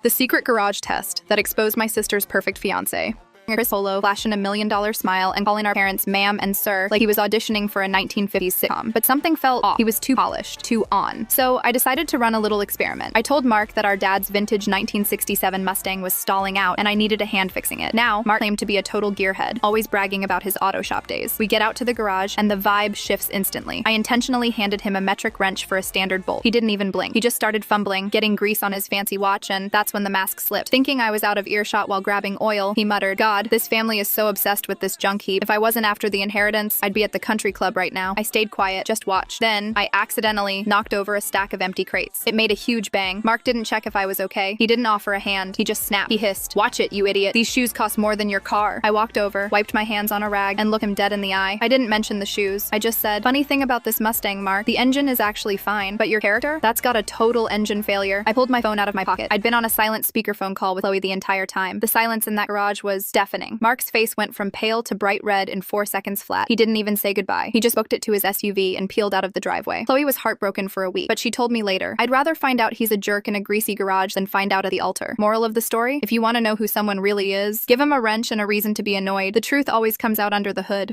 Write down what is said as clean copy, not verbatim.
The secret garage test that exposed my sister's perfect fiance. Chris Holo flashing a $1 million smile and calling our parents ma'am and sir like he was auditioning for a 1950s sitcom. But something felt off. He was too polished, too on. So I decided to run a little experiment. I told Mark that our dad's vintage 1967 Mustang was stalling out and I needed a hand fixing it. Now, Mark claimed to be a total gearhead, always bragging about his auto shop days. We get out to the garage and the vibe shifts instantly. I intentionally handed him a metric wrench for a standard bolt. He didn't even blink. He just started fumbling, getting grease on his fancy watch, and that's when the mask slipped. Thinking I was out of earshot while grabbing oil, he muttered, "God, this family is so obsessed with this junk heap. If I wasn't after the inheritance, I'd be at the country club right now." I stayed quiet, just watched. Then, I accidentally knocked over a stack of empty crates. It made a huge bang. Mark didn't check if I was okay. He didn't offer a hand. He just snapped. He hissed, "Watch it, you idiot. These shoes cost more than your car." I walked over, wiped my hands on a rag, and looked him dead in the eye. I didn't mention the shoes. I just said, "Funny thing about this Mustang, Mark, the engine is actually fine, but your character? That's got a total engine failure." I pulled my phone out of my pocket. I'd been on a silent speakerphone call with Chloe the entire time. The silence in that garage was deafening. Mark's face went from pale to bright red in 4 seconds flat. He didn't even say goodbye. He just booked it to his SUV and peeled out of the driveway. Chloe was heartbroken for a week, but she told me later, "I'd rather find out he's a jerk in a greasy garage than find out at the altar." Moral of the story? If you want to know who someone really is, give him a wrench and a reason to be annoyed. The truth always comes out under the hood.